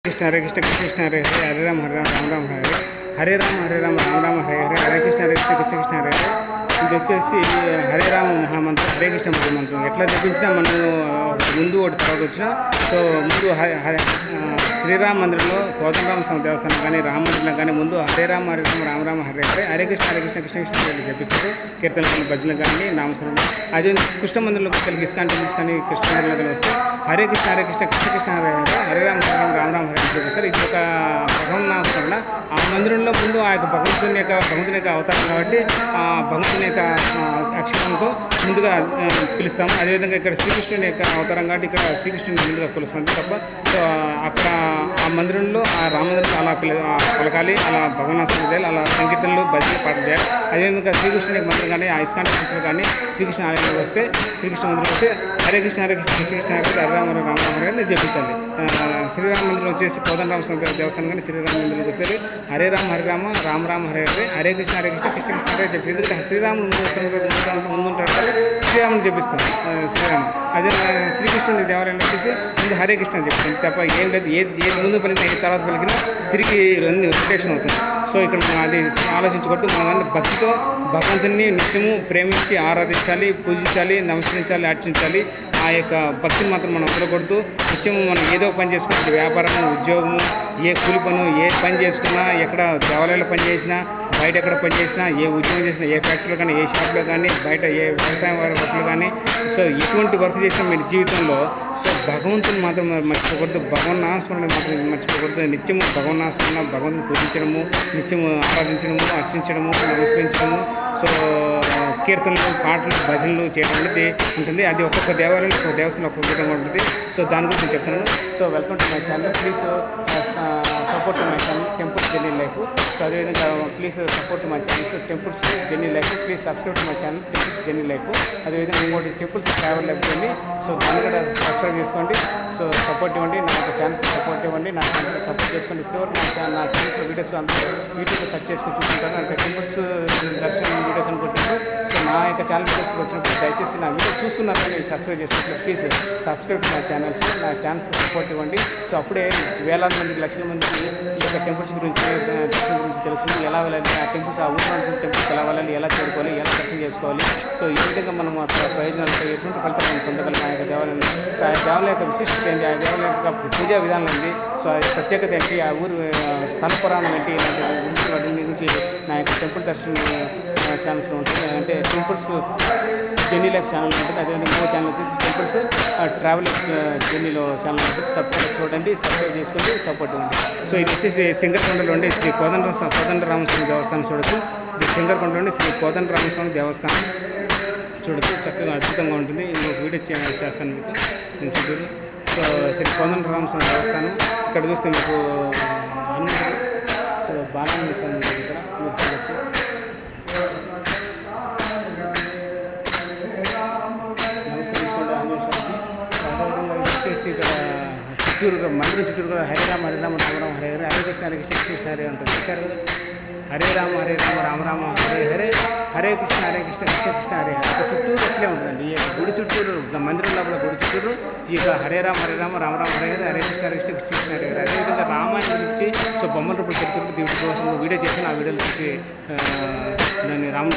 कृष्ण हरे कृष्ण कृष्ण कृष्ण हरे हरे हरे राम राम राम हरे हरे राम राम राम हरे हरे हरे कृष्ण हरे कृष्ण कृष्ण कृष्ण हरे हरे ఇది వచ్చేసి హరే రామ మహామంత్రం హరే కృష్ణ మహామంత్రం ఎట్లా చెప్పించినా మనం ముందు ఒకటి తర్వాత వచ్చినా సో ముందు శ్రీరామ మందిరంలో కోదండరామ స్వామి దేవస్థానం కానీ రామ మందిరంలో కానీ ముందు హరే రామ రామ రామ హరే హరే హరే కృష్ణ కృష్ణ కృష్ణ హరే చెప్పిస్తారు కీర్తనలు భజనలు కానీ నామస్వరం అదే కృష్ణ మందిరంలో కలిగి ఇస్కాన్ టెంపుల్స్ కానీ కృష్ణ మందిరంలో వస్తే హరే కృష్ణ కృష్ణ కృష్ణ హరే హరే హరే రామ రామ రామ హరే చెప్పిస్తారు ఇది ఒక భగవన్ నామస్మరణ ఆ మందిరంలో ముందు ఆ యొక్క భగవంతుని యొక్క అవతారం కాబట్టి ఆ భగవంతుని యొక్క అక్షరంతో ముందుగా పిలుస్తాము. అదేవిధంగా ఇక్కడ శ్రీకృష్ణుని యొక్క అవతారం కాబట్టి ఇక్కడ శ్రీకృష్ణుని ముందుగా పిలుస్తాం తప్ప సో అక్కడ ఆ మందిరంలో ఆ రామమందిరంలో అలా పలకాలి, అలా భగవనాశనం చేయాలి, అలా సంకీర్తనలు భజనలు పాఠం చేయాలి. అదేవిధంగా శ్రీకృష్ణుని మందిరం కానీ ఆ ఇస్కాన్ టెంపుల్స్లో కానీ శ్రీకృష్ణ ఆలయంలో వస్తే శ్రీకృష్ణ మందిరం వస్తే హరే కృష్ణ కృష్ణ కృష్ణ హరే రామ రామ హరే చెప్పించాలి. శ్రీరామ మందిరం వచ్చేసి కోదండరామ స్వామి దేవస్థానం కానీ శ్రీరామ మందిరం వచ్చేసి హరే రామ రామ రామ హరే హరే హరే కృష్ణ కృష్ణ కృష్ణ హరే చెప్పి ఎందుకంటే శ్రీరాముడు ముందుంటాడు శ్రీరాముని చెప్పిస్తాం శ్రీరాము. అదే శ్రీకృష్ణుని దేవాలయం వచ్చేసి ముందు హరే కృష్ణ చెప్తాం తప్ప ఏం లేదు ఏది ముందు పలికినా ఏ తర్వాత పలికినా తిరిగి రొటేషన్ అవుతుంది. సో ఇక్కడ మనం అది ఆలోచించుకుంటూ మనం భక్తితో భగవంతుని నిత్యము ప్రేమించి ఆరాధించాలి, పూజించాలి, నమస్కరించాలి, అర్చించాలి. ఆ యొక్క భక్తిని మాత్రం మనం వదలకూడదు. నిత్యము మనం ఏదో పని చేసుకుంటే వ్యాపారము, ఉద్యోగము, ఏ కూలి పను, ఏ పని చేసుకున్నా, ఎక్కడ దేవాలయాల్లో పని చేసినా, బయట ఎక్కడ పని చేసినా, ఏ ఉద్యోగం చేసినా, ఏ ఫ్యాక్టరీలో కానీ, ఏ షాప్లో కానీ, బయట ఏ వ్యవసాయం వర్క్లో కానీ, సో ఎటువంటి వర్క్ చేసినా మీరు జీవితంలో సో భగవంతుని మాత్రం మర్చిపోకూడదు, భగవన్నాస్మరణ మాత్రం మర్చిపోకూడదు. నిత్యము భగవన్నాస్మరణ, భగవంతుని పూజించడము, నిత్యము ఆరాధించడము, అర్చించడము, నమస్కరించడము, సో కీర్తనలు, పాటలు, భజనలు చేయడం అనేది ఉంటుంది. అది ఒక్కొక్క దేవాలయం ఒక్కొక్క దేవస్థానం ఒక్కొక్క విధంగా ఉంటుంది. సో దాని గురించి నేను చెప్తున్నాను. So welcome to my channel. Please support my channel temples journey life. So అదేవిధంగా please support my channel temples journey life. Please subscribe to my channel temples journey life. అదేవిధంగా ఇంకోటి temples travel life journey. So దాన్ని కూడా subscribe చేసుకోండి. So support ఇవ్వండి, నా యొక్క channels support ఇవ్వండి, నా ఛానల్ సపోర్ట్ చేసుకోండి. ఇప్పటివరకు నా ఛానల్స్లో వీడియోస్ అంతా యూట్యూబ్లో సెర్చ్ చేసుకుని చూసుకుంటాను. అంటే టెంపుల్స్ దర్శనం వీడియోస్ అనుకుంటున్నాను. సో నా యొక్క ఛానల్ వీడియోస్కి వచ్చినప్పుడు దయచేసి నా వీడియో చూస్తున్నారని సబ్స్క్రైబ్ చేసుకుంటున్నారు. ప్లీజ్ సబ్స్క్రైబ్ నా ఛానల్స్, నా ఛానల్స్ సపోర్ట్ ఇవ్వండి. సో అప్పుడే వేలాది మందికి, లక్షల మందికి ఈ యొక్క టెంపుల్స్ గురించి, దర్శనం గురించి తెలుస్తుంది. ఎలా వెళ్ళాలి, ఆ టెంపుల్స్, ఆ ఊరిలో టెంపుల్స్ ఎలా వెళ్ళాలి, ఎలా చేరుకోవాలి, ఎలా దర్శనం చేసుకోవాలి. సో ఈ విధంగా మనం ప్రయోజనాలు ఎటువంటి ఫలితాలను పొందగలం ఆ యొక్క దేవాలయంలో. సో ఆ దేవాలయం యొక్క విశిష్టత ఏంటి, ఆ దేవాలయం యొక్క పూజా విధానం ఏంటి, సో ఆ ప్రత్యేకత ఏంటి, ఆ ఊరు స్థల పురాణం ఏంటి, ఇలాంటి వాటి గురించి నా యొక్క టెంపుల్ దర్శనం ఛానల్స్లో ఉంటుంది. అంటే టెంపుల్స్ జర్నీ లైఫ్ ఛానల్ ఉంటుంది. అదేవిధంగా ఇంకో ఛానల్ వచ్చేసి టెంపుల్స్ ట్రావెల్ జర్నీలో ఛానల్ ఉంటుంది. తప్పకుండా చూడండి, సబ్స్క్రైబ్ చేసుకోండి, సపోర్ట్ ఇవ్వండి. సో ఇది వచ్చేసి సింగరకొండలో ఉండే శ్రీ కోదండరామస్వామి దేవస్థానం చూడొచ్చు. ఇది సింగరకొండలో ఉండే శ్రీ కోదండరామస్వామి దేవస్థానం చూడొచ్చు. చక్కగా అద్భుతంగా ఉంటుంది. ఇంకొక వీడియో చేస్తాను మీకు నేను చూద్దరు. సో శ్రీ కోదండరామస్వామి దేవస్థానం ఇక్కడ చూస్తే మీకు హనుమంతుడు, సో బాలాజీ స్వామి దగ్గర మీరు చూడొచ్చు. ఇక్కడ చుట్టూరు మందిరం చుట్టూరు కూడా హరే రామ రామ రామ హరే హరే హరే కృష్ణ కృష్ణ హరే ఉంటుంది. చూశారు కదా, హరే రామ రామ రామ హరే హరే హరే కృష్ణ కృష్ణ కృష్ణ హరే హరే. ఒక చుట్టూరు అట్లే ఉంటుందండి. ఈ గుడి చుట్టూరు, మందిరం లోపల గుడి చుట్టూరు ఇక హరే రామ రామ రామ హరే హరే హరే కృష్ణ కృష్ణ కృష్ణ హరే హరే. అదేవిధంగా రామాయణం గురించి సో బొమ్మల రూపంలో తెలుసుకుంటూ దీని కోసం వీడియో చేసి ఆ వీడియోలు చూసి దాన్ని రాముడు